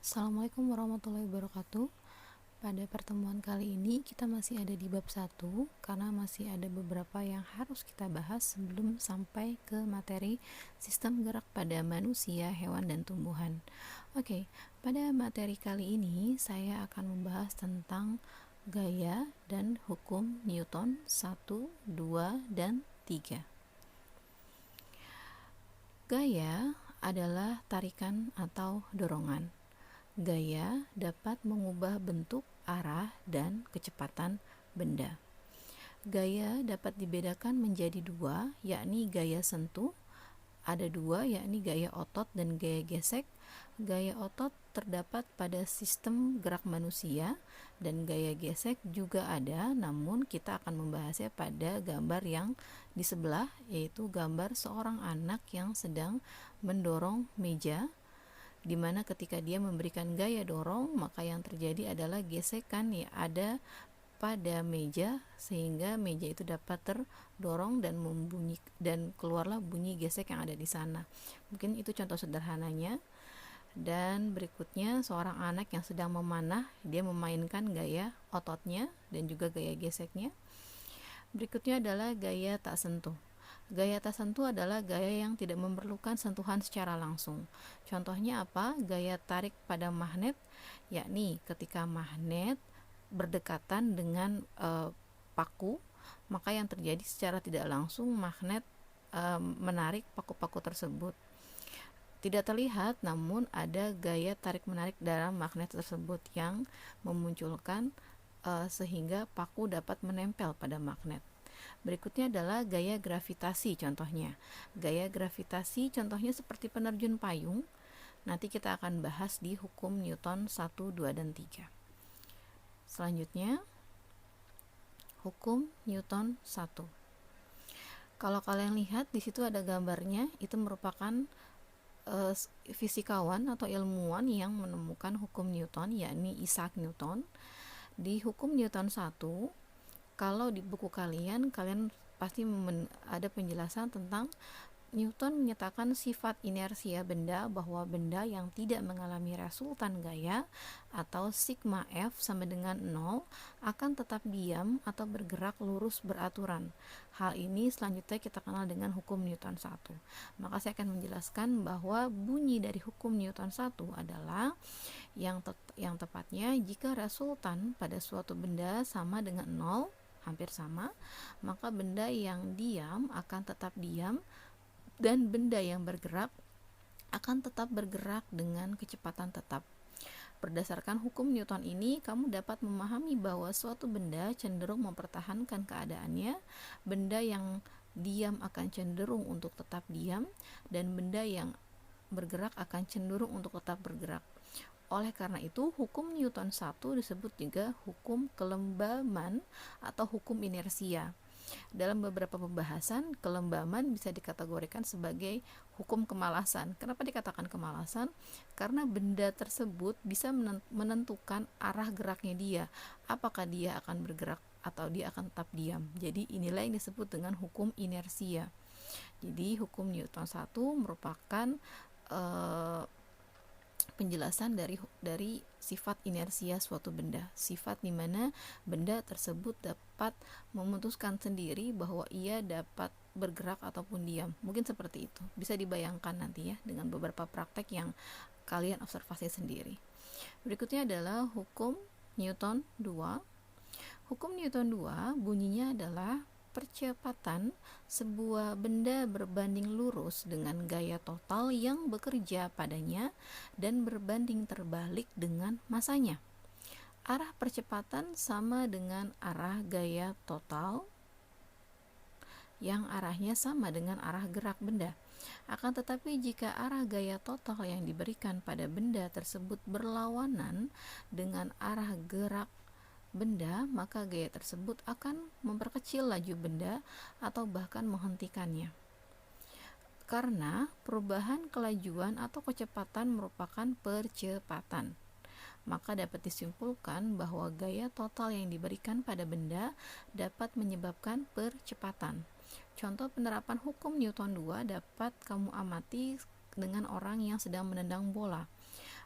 Assalamualaikum warahmatullahi wabarakatuh. Pada pertemuan kali ini kita masih ada di bab 1 karena masih ada beberapa yang harus kita bahas sebelum sampai ke materi sistem gerak pada manusia, hewan, dan tumbuhan. Oke, pada materi kali ini saya akan membahas tentang gaya dan hukum Newton 1, 2, dan 3. Gaya adalah tarikan atau dorongan. Gaya dapat mengubah bentuk, arah, dan kecepatan benda. Gaya dapat dibedakan menjadi dua, yakni gaya sentuh. Ada dua, yakni gaya otot dan gaya gesek. Gaya otot terdapat pada sistem gerak manusia, dan gaya gesek juga ada, namun kita akan membahasnya pada gambar yang di sebelah, yaitu gambar seorang anak yang sedang mendorong meja, di mana ketika dia memberikan gaya dorong, maka yang terjadi adalah gesekan yang ada pada meja sehingga meja itu dapat terdorong dan keluarlah bunyi gesek yang ada di sana. Mungkin itu contoh sederhananya. Dan berikutnya seorang anak yang sedang memanah, dia memainkan gaya ototnya dan juga gaya geseknya. Berikutnya adalah gaya tak sentuh. Gaya tak sentuh adalah gaya yang tidak memerlukan sentuhan secara langsung. Contohnya apa? Gaya tarik pada magnet, yakni ketika magnet berdekatan dengan paku, maka yang terjadi secara tidak langsung magnet menarik paku-paku tersebut. Tidak terlihat, namun ada gaya tarik-menarik dalam magnet tersebut yang memunculkan sehingga paku dapat menempel pada magnet. Berikutnya adalah gaya gravitasi contohnya. Gaya gravitasi contohnya seperti penerjun payung. Nanti kita akan bahas di hukum Newton 1, 2, dan 3. Selanjutnya, hukum Newton 1. Kalau kalian lihat di situ ada gambarnya, itu merupakan fisikawan atau ilmuwan yang menemukan hukum Newton, yakni Isaac Newton. Di hukum Newton 1, kalau di buku kalian pasti ada penjelasan tentang Newton menyatakan sifat inersia benda, bahwa benda yang tidak mengalami resultan gaya atau sigma F sama dengan 0 akan tetap diam atau bergerak lurus beraturan. Hal ini selanjutnya kita kenal dengan hukum Newton 1. Maka saya akan menjelaskan bahwa bunyi dari hukum Newton 1 adalah yang tepatnya jika resultan pada suatu benda sama dengan 0, hampir sama, maka benda yang diam akan tetap diam dan benda yang bergerak akan tetap bergerak dengan kecepatan tetap. Berdasarkan hukum Newton ini, kamu dapat memahami bahwa suatu benda cenderung mempertahankan keadaannya, benda yang diam akan cenderung untuk tetap diam, dan benda yang bergerak akan cenderung untuk tetap bergerak. Oleh karena itu, hukum Newton 1 disebut juga hukum kelembaman atau hukum inersia. Dalam beberapa pembahasan, kelembaman bisa dikategorikan sebagai hukum kemalasan. Kenapa dikatakan kemalasan? Karena benda tersebut bisa menentukan arah geraknya dia. Apakah dia akan bergerak atau dia akan tetap diam. Jadi inilah yang disebut dengan hukum inersia. Jadi hukum Newton 1 merupakan penjelasan dari sifat inersia suatu benda, sifat di mana benda tersebut dapat memutuskan sendiri bahwa ia dapat bergerak ataupun diam. Mungkin seperti itu, bisa dibayangkan nanti ya dengan beberapa praktek yang kalian observasi sendiri. Berikutnya adalah hukum Newton 2. Hukum Newton 2 bunyinya adalah percepatan sebuah benda berbanding lurus dengan gaya total yang bekerja padanya dan berbanding terbalik dengan masanya. Arah percepatan sama dengan arah gaya total yang arahnya sama dengan arah gerak benda. Akan tetapi jika arah gaya total yang diberikan pada benda tersebut berlawanan dengan arah gerak benda, maka gaya tersebut akan memperkecil laju benda atau bahkan menghentikannya. Karena perubahan kelajuan atau kecepatan merupakan percepatan, maka dapat disimpulkan bahwa gaya total yang diberikan pada benda dapat menyebabkan percepatan. Contoh penerapan hukum Newton 2 dapat kamu amati dengan orang yang sedang menendang bola.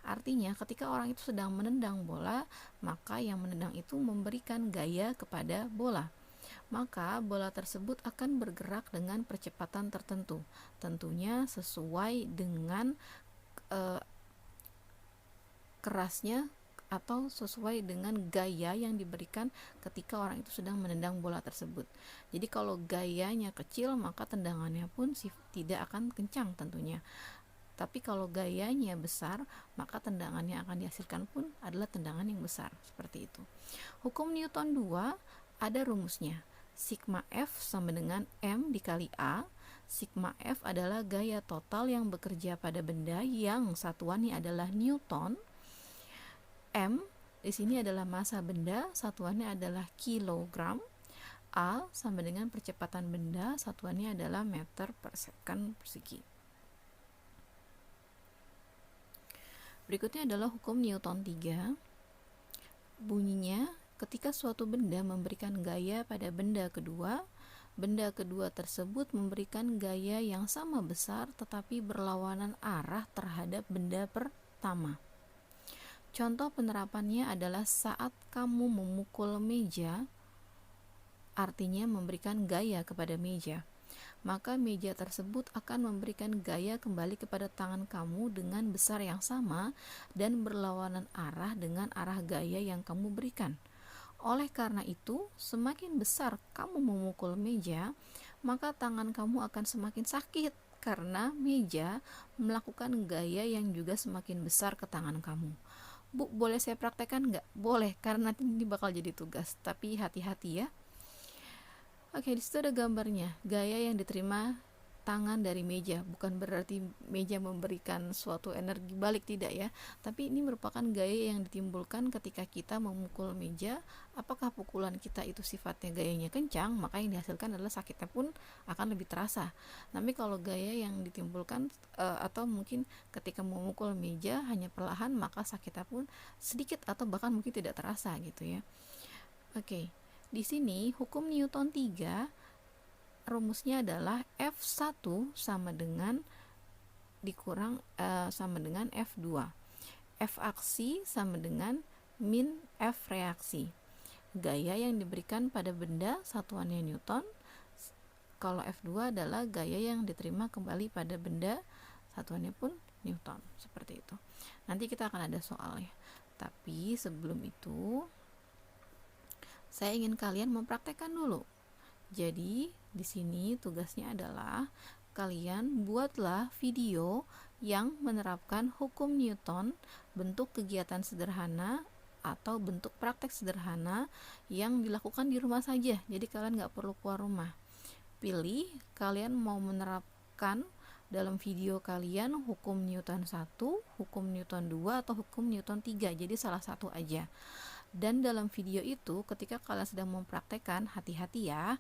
Artinya ketika orang itu sedang menendang bola, maka yang menendang itu memberikan gaya kepada bola. Maka bola tersebut akan bergerak dengan percepatan tertentu, tentunya sesuai dengan kerasnya atau sesuai dengan gaya yang diberikan ketika orang itu sedang menendang bola tersebut. Jadi kalau gayanya kecil, maka tendangannya pun tidak akan kencang tentunya. Tapi kalau gayanya besar, maka tendangannya akan dihasilkan pun adalah tendangan yang besar, seperti itu. Hukum Newton 2 ada rumusnya. Sigma F sama dengan M dikali A. Sigma F adalah gaya total yang bekerja pada benda yang satuannya adalah Newton. M di sini adalah massa benda, satuannya adalah kilogram. A sama dengan percepatan benda, satuannya adalah meter per second persegi. Berikutnya adalah hukum Newton 3. Bunyinya, ketika suatu benda memberikan gaya pada benda kedua tersebut memberikan gaya yang sama besar tetapi berlawanan arah terhadap benda pertama. Contoh penerapannya adalah saat kamu memukul meja, artinya memberikan gaya kepada meja. Maka meja tersebut akan memberikan gaya kembali kepada tangan kamu dengan besar yang sama dan berlawanan arah dengan arah gaya yang kamu berikan. Oleh karena itu, semakin besar kamu memukul meja, maka tangan kamu akan semakin sakit karena meja melakukan gaya yang juga semakin besar ke tangan kamu. Bu, boleh saya praktekkan nggak? Boleh, karena ini bakal jadi tugas, tapi hati-hati ya. Oke, di situ ada gambarnya, gaya yang diterima tangan dari meja. Bukan berarti meja memberikan suatu energi balik, tidak ya. Tapi ini merupakan gaya yang ditimbulkan ketika kita memukul meja. Apakah pukulan kita itu sifatnya gayanya kencang, maka yang dihasilkan adalah sakitnya pun akan lebih terasa. Tapi kalau gaya yang ditimbulkan atau mungkin ketika memukul meja hanya perlahan, maka sakitnya pun sedikit atau bahkan mungkin tidak terasa gitu ya. Oke. Di sini hukum Newton 3 rumusnya adalah F1 sama dengan dikurang sama dengan F2. F aksi sama dengan min F reaksi. Gaya yang diberikan pada benda satuannya Newton. Kalau F2 adalah gaya yang diterima kembali pada benda satuannya pun Newton. Seperti itu. Nanti kita akan ada soalnya. Tapi sebelum itu saya ingin kalian mempraktekkan dulu. Jadi, di sini tugasnya adalah kalian buatlah video yang menerapkan hukum Newton, bentuk kegiatan sederhana atau bentuk praktek sederhana yang dilakukan di rumah saja. Jadi kalian nggak perlu keluar rumah. Pilih kalian mau menerapkan dalam video kalian hukum Newton 1, hukum Newton 2, atau hukum Newton 3. Jadi salah satu aja. Dan dalam video itu ketika kalian sedang mempraktekkan, hati-hati ya,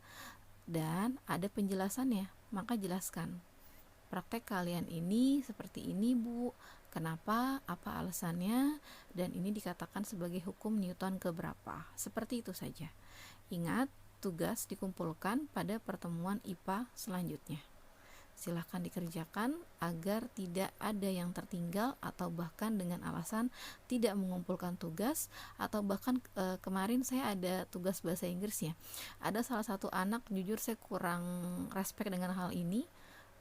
dan ada penjelasannya, maka jelaskan praktek kalian ini seperti ini Bu, kenapa, apa alasannya, dan ini dikatakan sebagai hukum Newton keberapa. Seperti itu saja. Ingat, tugas dikumpulkan pada pertemuan IPA selanjutnya. Silahkan dikerjakan agar tidak ada yang tertinggal atau bahkan dengan alasan tidak mengumpulkan tugas, atau bahkan kemarin saya ada tugas bahasa Inggris ya. Ada salah satu anak, jujur saya kurang respect dengan hal ini.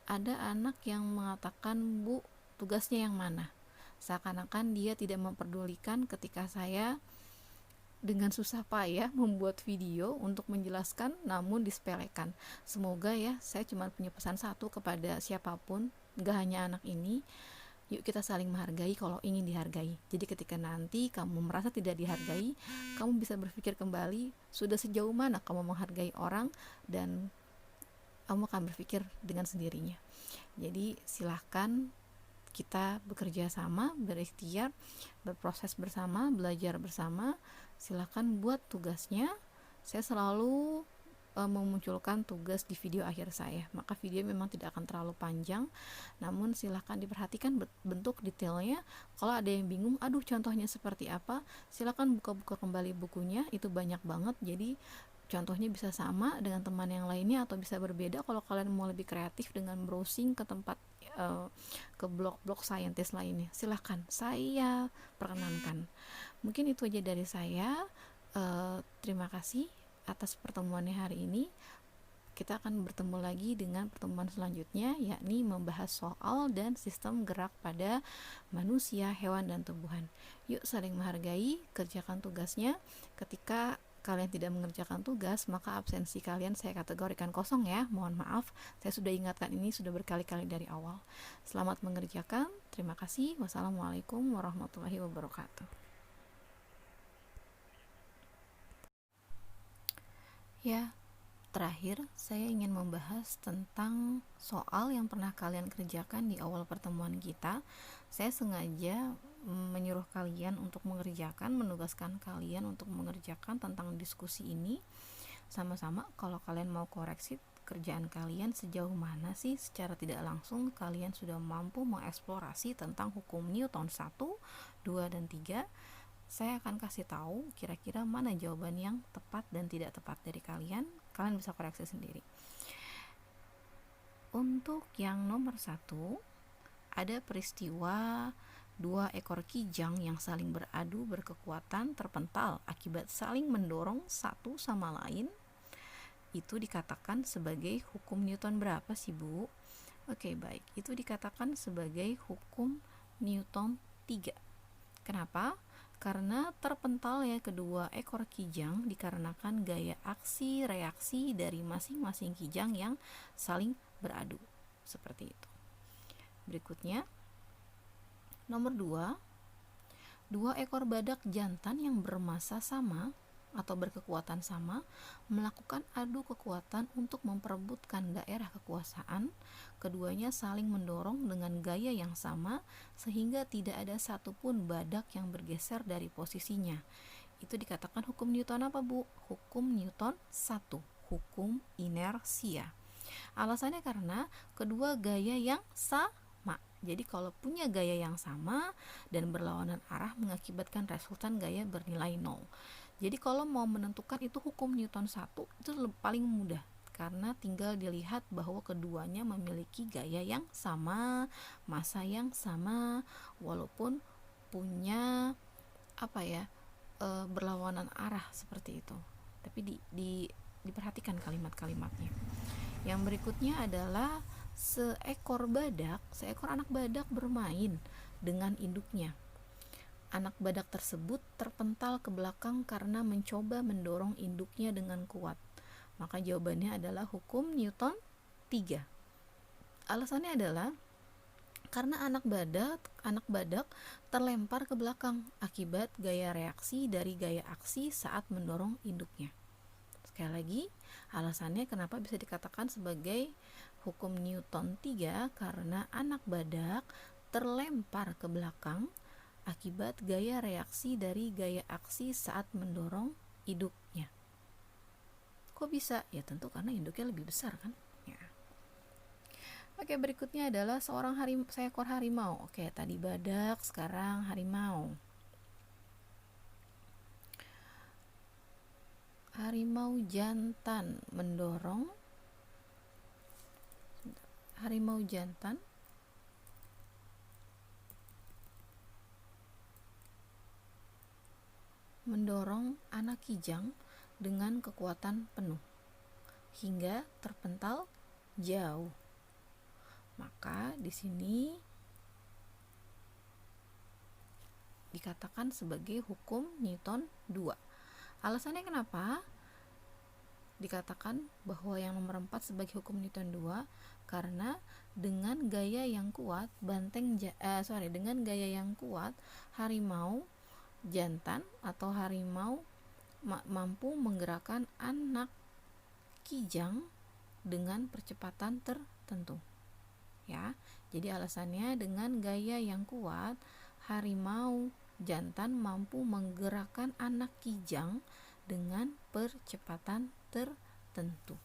Ada anak yang mengatakan, Bu, tugasnya yang mana? Seakan-akan dia tidak memperdulikan ketika saya dengan susah payah membuat video untuk menjelaskan namun disepelekan. Semoga ya, saya cuma punya pesan satu kepada siapapun, gak hanya anak ini, yuk kita saling menghargai kalau ingin dihargai. Jadi ketika nanti kamu merasa tidak dihargai, kamu bisa berpikir kembali sudah sejauh mana kamu menghargai orang, dan kamu akan berpikir dengan sendirinya. Jadi silahkan kita bekerja sama, berikhtiar, berproses bersama, belajar bersama. Silakan buat tugasnya. Saya selalu memunculkan tugas di video akhir saya, maka video memang tidak akan terlalu panjang, namun silahkan diperhatikan bentuk detailnya. Kalau ada yang bingung, aduh contohnya seperti apa, silakan buka-buka kembali bukunya, itu banyak banget. Jadi contohnya bisa sama dengan teman yang lainnya atau bisa berbeda kalau kalian mau lebih kreatif dengan browsing ke tempat ke blog-blog saintis lainnya. Silahkan, saya perkenankan. Mungkin itu aja dari saya. Terima kasih atas pertemuannya hari ini. Kita akan bertemu lagi dengan pertemuan selanjutnya, yakni membahas soal dan sistem gerak pada manusia, hewan, dan tumbuhan. Yuk saling menghargai, kerjakan tugasnya. Ketika kalian tidak mengerjakan tugas, maka absensi kalian saya kategorikan kosong ya. Mohon maaf, saya sudah ingatkan ini sudah berkali-kali dari awal. Selamat mengerjakan. Terima kasih. Wassalamualaikum warahmatullahi wabarakatuh. Ya, terakhir, saya ingin membahas tentang soal yang pernah kalian kerjakan di awal pertemuan kita. Saya sengaja menyuruh kalian untuk mengerjakan, menugaskan kalian untuk mengerjakan tentang diskusi ini. Sama-sama, kalau kalian mau koreksi kerjaan kalian sejauh mana sih secara tidak langsung kalian sudah mampu mengeksplorasi tentang hukum Newton 1, 2, dan 3. Saya akan kasih tahu kira-kira mana jawaban yang tepat dan tidak tepat dari kalian. Kalian bisa koreksi sendiri. Untuk yang nomor 1, ada peristiwa 2 ekor kijang yang saling beradu berkekuatan terpental akibat saling mendorong satu sama lain. Itu dikatakan sebagai hukum Newton berapa sih, Bu? Oke, baik. Itu dikatakan sebagai hukum Newton 3. Kenapa? Karena terpental ya kedua ekor kijang dikarenakan gaya aksi reaksi dari masing-masing kijang yang saling beradu. Seperti itu. Berikutnya, nomor 2, 2 ekor badak jantan yang bermassa sama atau berkekuatan sama melakukan adu kekuatan untuk memperebutkan daerah kekuasaan. Keduanya saling mendorong dengan gaya yang sama sehingga tidak ada satupun badak yang bergeser dari posisinya. Itu dikatakan hukum Newton apa, Bu? Hukum Newton 1, hukum inersia. Alasannya karena kedua gaya yang sama. Jadi kalau punya gaya yang sama dan berlawanan arah mengakibatkan resultan gaya bernilai 0. Jadi kalau mau menentukan itu hukum Newton 1 itu paling mudah karena tinggal dilihat bahwa keduanya memiliki gaya yang sama, massa yang sama, walaupun punya berlawanan arah seperti itu. Tapi diperhatikan kalimat-kalimatnya. Yang berikutnya adalah seekor anak badak bermain dengan induknya. Anak badak tersebut terpental ke belakang karena mencoba mendorong induknya dengan kuat. Maka jawabannya adalah hukum Newton 3. Alasannya adalah karena anak badak terlempar ke belakang akibat gaya reaksi dari gaya aksi saat mendorong induknya. Sekali lagi, alasannya kenapa bisa dikatakan sebagai hukum Newton 3 karena anak badak terlempar ke belakang akibat gaya reaksi dari gaya aksi saat mendorong induknya. Kok bisa? Ya tentu karena induknya lebih besar kan. Ya. Oke, berikutnya adalah seekor harimau. Oke, tadi badak, sekarang harimau. Harimau jantan mendorong anak kijang dengan kekuatan penuh hingga terpental jauh. Maka di sini dikatakan sebagai hukum Newton 2. Alasannya kenapa dikatakan bahwa yang nomor 4 sebagai hukum Newton 2? Karena dengan gaya yang kuat harimau jantan atau harimau mampu menggerakkan anak kijang dengan percepatan tertentu. Ya, jadi alasannya dengan gaya yang kuat harimau jantan mampu menggerakkan anak kijang dengan percepatan tertentu.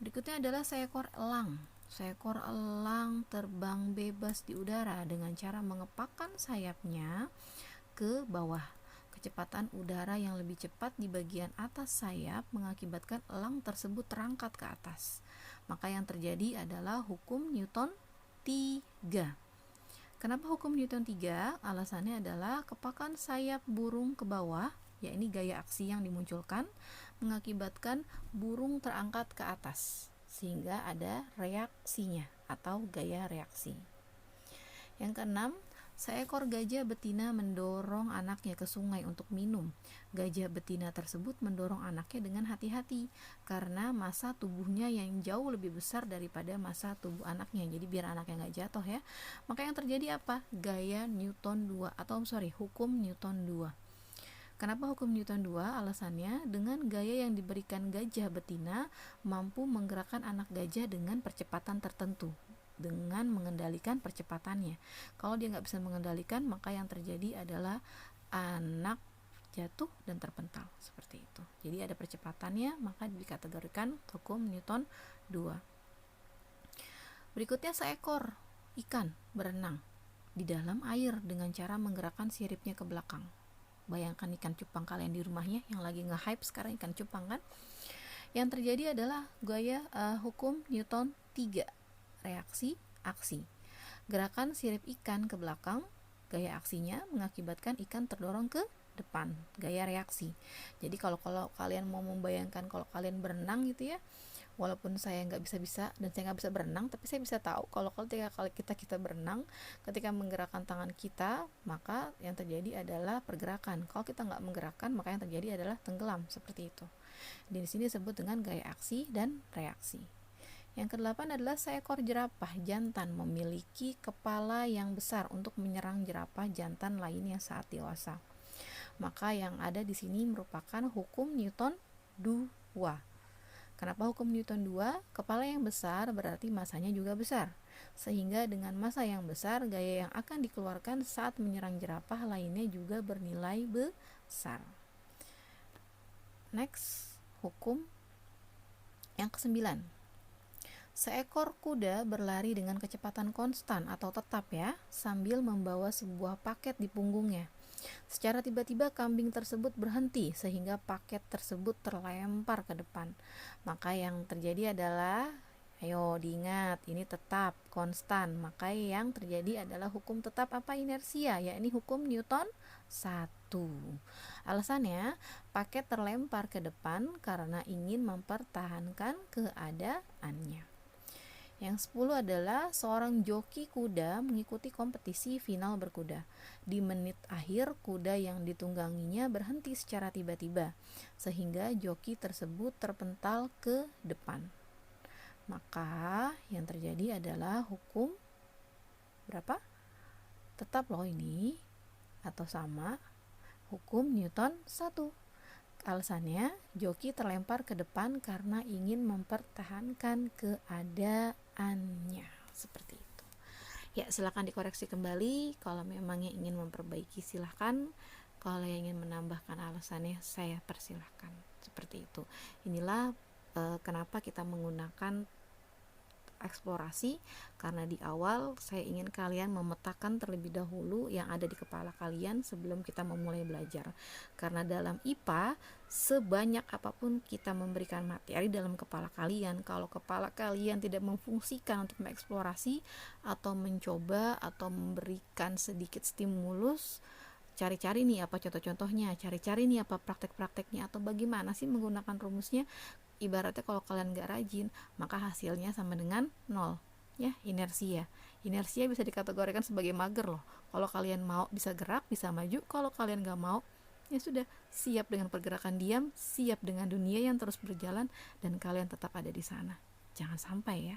Berikutnya adalah seekor elang. Seekor elang terbang bebas di udara dengan cara mengepakkan sayapnya ke bawah. Kecepatan udara yang lebih cepat di bagian atas sayap mengakibatkan elang tersebut terangkat ke atas. Maka yang terjadi adalah hukum Newton 3. Kenapa hukum Newton 3? Alasannya adalah kepakan sayap burung ke bawah, ya ini gaya aksi yang dimunculkan, mengakibatkan burung terangkat ke atas, sehingga ada reaksinya atau gaya reaksi. Yang keenam, seekor gajah betina mendorong anaknya ke sungai untuk minum. Gajah betina tersebut mendorong anaknya dengan hati-hati karena massa tubuhnya yang jauh lebih besar daripada massa tubuh anaknya. Jadi biar anaknya nggak jatuh ya. Maka yang terjadi apa? Gaya Newton 2 hukum Newton 2. Kenapa hukum Newton 2? Alasannya dengan gaya yang diberikan gajah betina mampu menggerakkan anak gajah dengan percepatan tertentu, dengan mengendalikan percepatannya. Kalau dia nggak bisa mengendalikan, maka yang terjadi adalah anak jatuh dan terpental, seperti itu. Jadi ada percepatannya, maka dikategorikan hukum Newton 2. Berikutnya, seekor ikan berenang di dalam air dengan cara menggerakkan siripnya ke belakang. Bayangkan ikan cupang kalian di rumahnya yang lagi nge-hype sekarang ikan cupang kan. Yang terjadi adalah gaya hukum Newton 3, reaksi aksi. Gerakan sirip ikan ke belakang, gaya aksinya mengakibatkan ikan terdorong ke depan, gaya reaksi. Jadi kalau kalian mau membayangkan kalau kalian berenang gitu ya, walaupun saya nggak bisa dan saya nggak bisa berenang, tapi saya bisa tahu kalau kita berenang, ketika menggerakkan tangan kita, maka yang terjadi adalah pergerakan. Kalau kita nggak menggerakkan, maka yang terjadi adalah tenggelam, seperti itu. Di sini disebut dengan gaya aksi dan reaksi. Yang kedelapan adalah seekor jerapah jantan memiliki kepala yang besar untuk menyerang jerapah jantan lainnya saat dewasa. Maka yang ada di sini merupakan hukum Newton 2. Kenapa hukum Newton 2? Kepala yang besar berarti massanya juga besar. Sehingga dengan massa yang besar, gaya yang akan dikeluarkan saat menyerang jerapah lainnya juga bernilai besar. Next, hukum yang ke-9. Seekor kuda berlari dengan kecepatan konstan atau tetap ya, sambil membawa sebuah paket di punggungnya. Secara tiba-tiba kambing tersebut berhenti sehingga paket tersebut terlempar ke depan. Maka yang terjadi adalah, ayo diingat, ini tetap konstan. Maka yang terjadi adalah hukum tetap apa? Inersia, yakni hukum Newton 1. Alasannya, paket terlempar ke depan karena ingin mempertahankan keadaannya. Yang 10 adalah seorang joki kuda mengikuti kompetisi final berkuda. Di menit akhir, kuda yang ditungganginya berhenti secara tiba-tiba, sehingga joki tersebut terpental ke depan. Maka yang terjadi adalah hukum berapa? Tetap loh ini, atau sama, hukum Newton 1. Alasannya, joki terlempar ke depan karena ingin mempertahankan keadaannya. Seperti itu. Ya, silakan dikoreksi kembali. Kalau memangnya ingin memperbaiki, silakan. Kalau yang ingin menambahkan alasannya, saya persilahkan. Seperti itu. Inilah kenapa kita menggunakan eksplorasi, karena di awal saya ingin kalian memetakan terlebih dahulu yang ada di kepala kalian sebelum kita memulai belajar. Karena dalam IPA, sebanyak apapun kita memberikan materi dalam kepala kalian, kalau kepala kalian tidak memfungsikan untuk mengeksplorasi atau mencoba atau memberikan sedikit stimulus, cari-cari nih apa contoh-contohnya, cari-cari nih apa praktek-prakteknya, atau bagaimana sih menggunakan rumusnya. Ibaratnya kalau kalian gak rajin, maka hasilnya sama dengan 0 ya, inersia bisa dikategorikan sebagai mager loh. Kalau kalian mau bisa gerak, bisa maju. Kalau kalian gak mau, ya sudah, siap dengan pergerakan diam, siap dengan dunia yang terus berjalan, dan kalian tetap ada di sana. Jangan sampai ya.